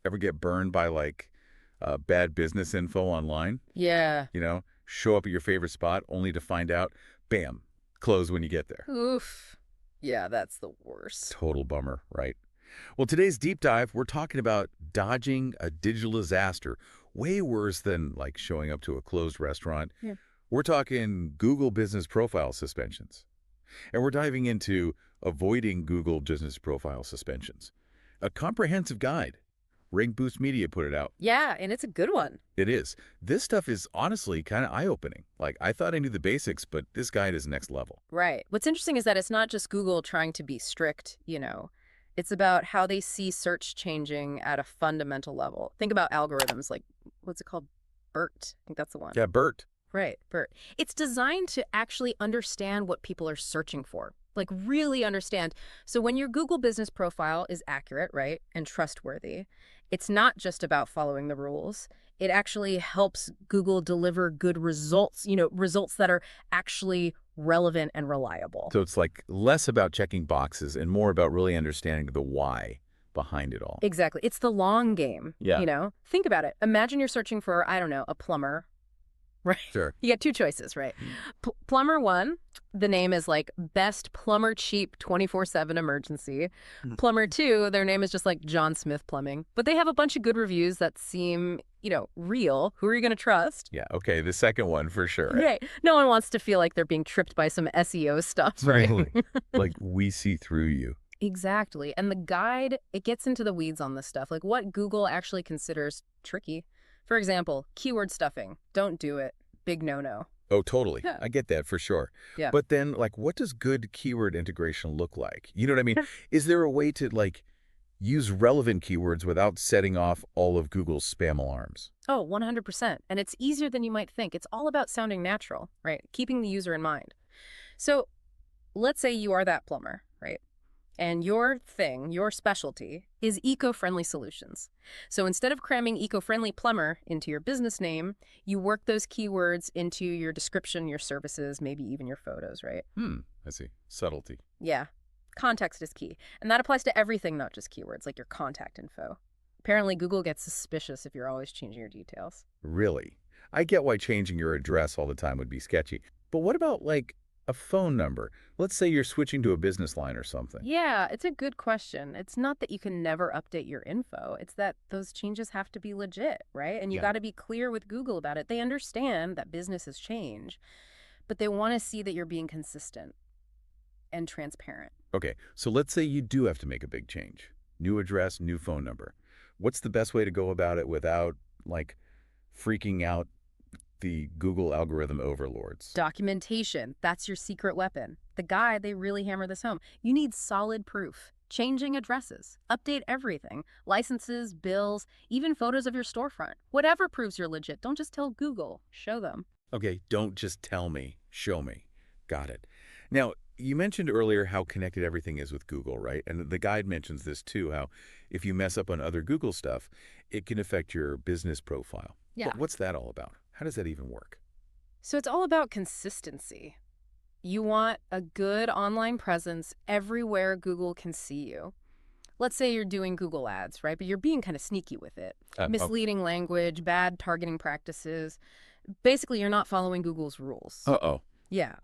Ever get burned by bad business info online? Yeah. Show up at your favorite spot only to find out, bam, close when you get there. Oof. Yeah, that's the worst. Total bummer, right? Well, today's deep dive, we're talking about dodging a digital disaster, way worse than showing up to a closed restaurant. Yeah. We're talking Google Business Profile suspensions. And we're diving into avoiding Google Business Profile suspensions. A comprehensive guide. Rank Boost Media put it out. Yeah, and it's a good one. It is. This stuff is honestly kind of eye-opening. I thought I knew the basics, but this guide is next level. Right. What's interesting is that it's not just Google trying to be strict. It's about how they see search changing at a fundamental level. Think about algorithms like, what's it called? BERT. I think that's the one. Yeah, Bert. Right, BERT. It's designed to actually understand what people are searching for, like really understand. So when your Google business profile is accurate, right, and trustworthy, it's not just about following the rules. It actually helps Google deliver good results, results that are actually relevant and reliable. So it's less about checking boxes and more about really understanding the why behind it all. Exactly. It's the long game. Yeah. Think about it. Imagine you're searching for, I don't know, a plumber. Right. Sure. You get two choices, right? Plumber one, the name is like Best Plumber Cheap 24/7 Emergency. Plumber two, their name is just like John Smith Plumbing. But they have a bunch of good reviews that seem, real. Who are you going to trust? Yeah, okay, the second one for sure. Right. No one wants to feel like they're being tripped by some SEO stuff, right? Really. We see through you. Exactly. And the guide, it gets into the weeds on this stuff, like what Google actually considers tricky. For example, keyword stuffing. Don't do it. Big no-no. Oh, totally. Yeah. I get that for sure. Yeah. But then, what does good keyword integration look like? You know what I mean? Is there a way to, use relevant keywords without setting off all of Google's spam alarms? Oh, 100%. And it's easier than you might think. It's all about sounding natural, right? Keeping the user in mind. So let's say you are that plumber, right? And your thing, your specialty, is eco-friendly solutions. So instead of cramming eco-friendly plumber into your business name, you work those keywords into your description, your services, maybe even your photos, right? I see. Subtlety. Yeah. Context is key. And that applies to everything, not just keywords, like your contact info. Apparently, Google gets suspicious if you're always changing your details. Really? I get why changing your address all the time would be sketchy. But what about, a phone number? Let's say you're switching to a business line or something. Yeah, it's a good question. It's not that you can never update your info. It's that those changes have to be legit, right? And you Yeah. got to be clear with Google about it. They understand that businesses change, but they want to see that you're being consistent and transparent. Okay, so let's say you do have to make a big change. New address, new phone number. What's the best way to go about it without, freaking out the Google algorithm overlords? Documentation, that's your secret weapon. The guide, they really hammer this home. You need solid proof. Changing addresses, update everything, licenses, bills, even photos of your storefront. Whatever proves you're legit, don't just tell Google, show them. Okay, don't just tell me, show me. Got it. Now, you mentioned earlier how connected everything is with Google, right? And the guide mentions this too, how if you mess up on other Google stuff, it can affect your business profile. Yeah. What's that all about? How does that even work? So it's all about consistency. You want a good online presence everywhere Google can see you. Let's say you're doing Google ads, right? But you're being kind of sneaky with it. Misleading language, bad targeting practices. Basically, you're not following Google's rules. Uh-oh. Yeah,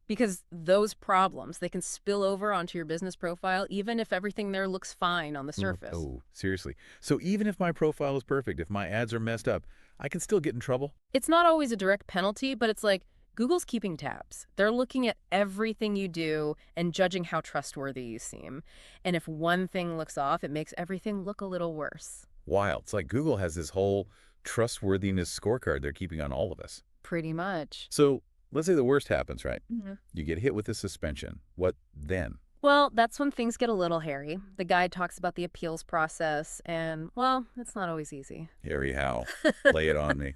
because those problems, they can spill over onto your business profile, even if everything there looks fine on the surface. Oh, seriously. So even if my profile is perfect, if my ads are messed up, I can still get in trouble? It's not always a direct penalty, but it's like Google's keeping tabs. They're looking at everything you do and judging how trustworthy you seem. And if one thing looks off, it makes everything look a little worse. Wild. It's like Google has this whole trustworthiness scorecard they're keeping on all of us. Pretty much. So let's say the worst happens, right? Mm-hmm. You get hit with a suspension. What then? Well, that's when things get a little hairy. The guide talks about the appeals process, and, well, it's not always easy. Harry How. Lay it on me.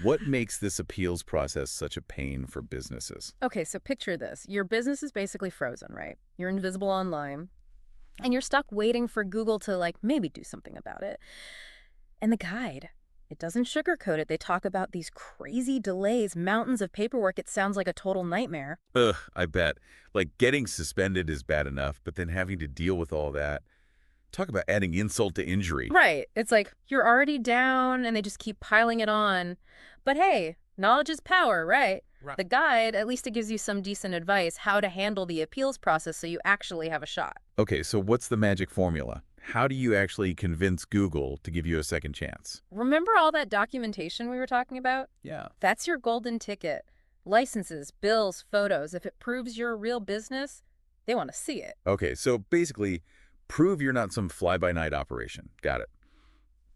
What makes this appeals process such a pain for businesses? Okay, so picture this. Your business is basically frozen, right? You're invisible online, and you're stuck waiting for Google to, maybe do something about it. And the guide, it doesn't sugarcoat it. They talk about these crazy delays, mountains of paperwork. It sounds like a total nightmare. I bet. Getting suspended is bad enough, but then having to deal with all that, Talk about adding insult to injury. Right. It's like you're already down and they just keep piling it on. But hey, knowledge is power, right? Right. The guide, at least it gives you some decent advice how to handle the appeals process so you actually have a shot. Okay, so what's the magic formula? How do you actually convince Google to give you a second chance? Remember all that documentation we were talking about? Yeah. That's your golden ticket. Licenses, bills, photos. If it proves you're a real business, they want to see it. Okay, so basically, prove you're not some fly-by-night operation. Got it.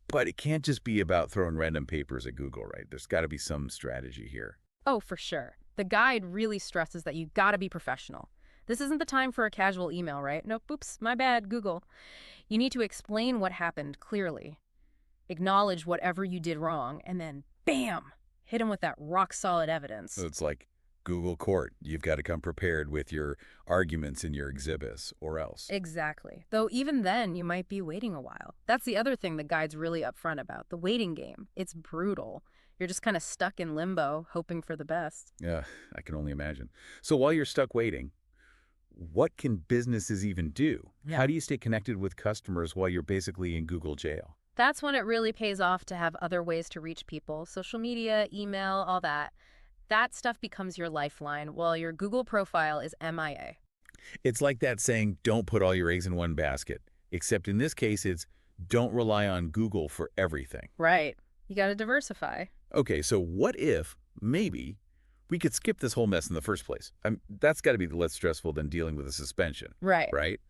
But it can't just be about throwing random papers at Google, right? There's got to be some strategy here. Oh, for sure. The guide really stresses that you gotta be professional. This isn't the time for a casual email, right? Nope, oops, my bad, Google. You need to explain what happened clearly, acknowledge whatever you did wrong, and then bam, hit them with that rock-solid evidence. So it's like Google court. You've got to come prepared with your arguments and your exhibits, or else. Exactly. Though even then, you might be waiting a while. That's the other thing the guide's really upfront about, the waiting game. It's brutal. You're just kind of stuck in limbo, hoping for the best. Yeah, I can only imagine. So while you're stuck waiting, what can businesses even do? Yeah. How do you stay connected with customers while you're basically in Google jail? That's when it really pays off to have other ways to reach people, social media, email, all that. That stuff becomes your lifeline while your Google profile is MIA. It's like that saying, don't put all your eggs in one basket. Except in this case, it's don't rely on Google for everything. Right. You got to diversify. Okay, so what if, maybe, we could skip this whole mess in the first place? That's got to be less stressful than dealing with a suspension, Right. right?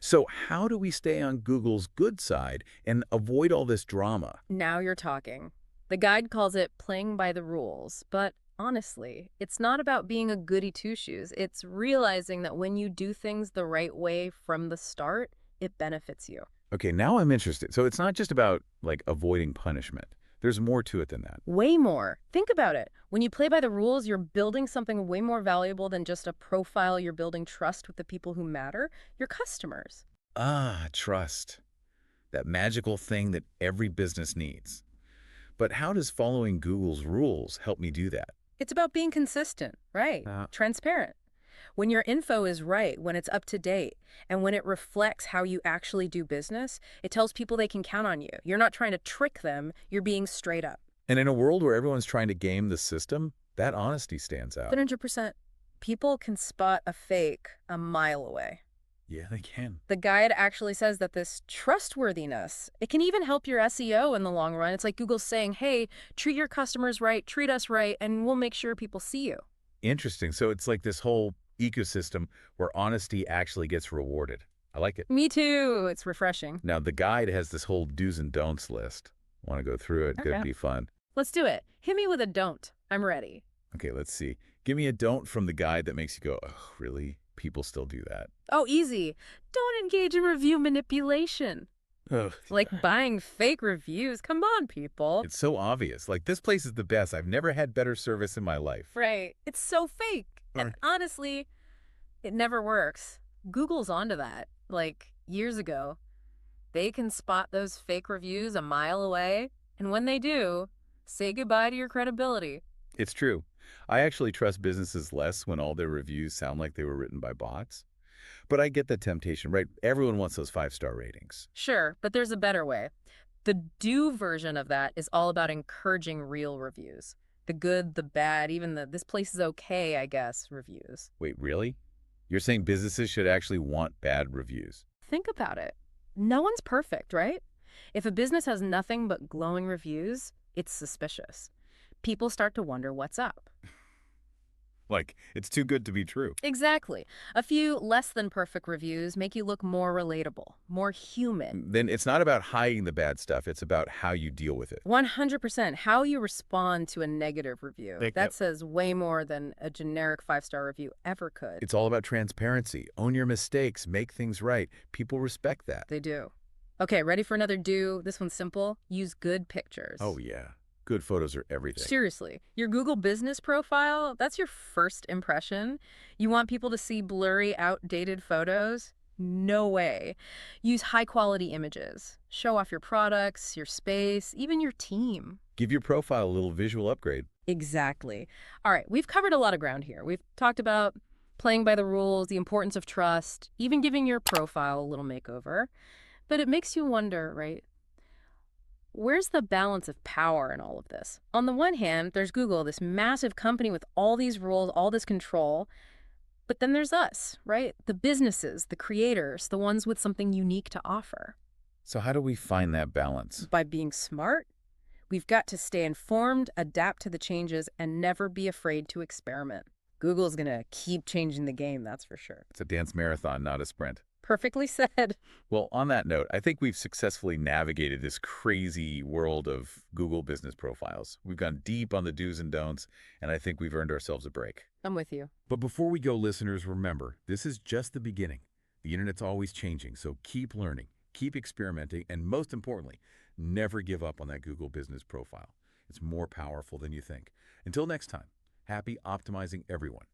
So how do we stay on Google's good side and avoid all this drama? Now you're talking. The guide calls it playing by the rules, but honestly, it's not about being a goody two-shoes. It's realizing that when you do things the right way from the start, it benefits you. Okay, now I'm interested. So it's not just about, like, avoiding punishment. There's more to it than that. Way more. Think about it. When you play by the rules, you're building something way more valuable than just a profile. You're building trust with the people who matter, your customers. Ah, trust. That magical thing that every business needs. But how does following Google's rules help me do that? It's about being consistent, right? Transparent. When your info is right, when it's up to date, and when it reflects how you actually do business, it tells people they can count on you. You're not trying to trick them, you're being straight up. And in a world where everyone's trying to game the system, that honesty stands out. 100%. People can spot a fake a mile away. Yeah, they can. The guide actually says that this trustworthiness, it can even help your SEO in the long run. It's like Google's saying, hey, treat your customers right, treat us right, and we'll make sure people see you. Interesting. So it's like this whole ecosystem where honesty actually gets rewarded. I like it. Me too. It's refreshing. Now, the guide has this whole do's and don'ts list. Want to go through it? Okay. Could be fun. Let's do it. Hit me with a don't. I'm ready. Okay, let's see. Give me a don't from the guide that makes you go, oh, really? People still do that. Oh, easy. Don't engage in review manipulation. Ugh. Like buying fake reviews. Come on, people. It's so obvious. Like, this place is the best. I've never had better service in my life. Right. It's so fake. And honestly, it never works. Google's onto that. Like, years ago, they can spot those fake reviews a mile away. And when they do, say goodbye to your credibility. It's true. I actually trust businesses less when all their reviews sound like they were written by bots. But I get the temptation, right? Everyone wants those 5-star ratings. Sure, but there's a better way. The do version of that is all about encouraging real reviews. The good, the bad, even the this place is okay, I guess, reviews. Wait, really? You're saying businesses should actually want bad reviews? Think about it. No one's perfect, right? If a business has nothing but glowing reviews, it's suspicious. People start to wonder what's up. Like, it's too good to be true. Exactly. A few less than perfect reviews make you look more relatable, more human. Then it's not about hiding the bad stuff. It's about how you deal with it. 100%. How you respond to a negative review. That says way more than a generic 5-star review ever could. It's all about transparency. Own your mistakes. Make things right. People respect that. They do. Okay, ready for another do? This one's simple. Use good pictures. Oh, yeah. Good photos are everything. Seriously, your Google business profile, that's your first impression. You want people to see blurry, outdated photos? No way. Use high-quality images. Show off your products, your space, even your team. Give your profile a little visual upgrade. Exactly. All right, we've covered a lot of ground here. We've talked about playing by the rules, the importance of trust, even giving your profile a little makeover. But it makes you wonder, right? Where's the balance of power in all of this? On the one hand, there's Google, this massive company with all these rules, all this control. But then there's us, right? The businesses, the creators, the ones with something unique to offer. So how do we find that balance? By being smart, we've got to stay informed, adapt to the changes, and never be afraid to experiment. Google's going to keep changing the game, that's for sure. It's a dance marathon, not a sprint. Perfectly said. Well, on that note, I think we've successfully navigated this crazy world of Google business profiles. We've gone deep on the do's and don'ts, and I think we've earned ourselves a break. I'm with you. But before we go, listeners, remember, this is just the beginning. The internet's always changing, so keep learning, keep experimenting, and most importantly, never give up on that Google business profile. It's more powerful than you think. Until next time, happy optimizing everyone.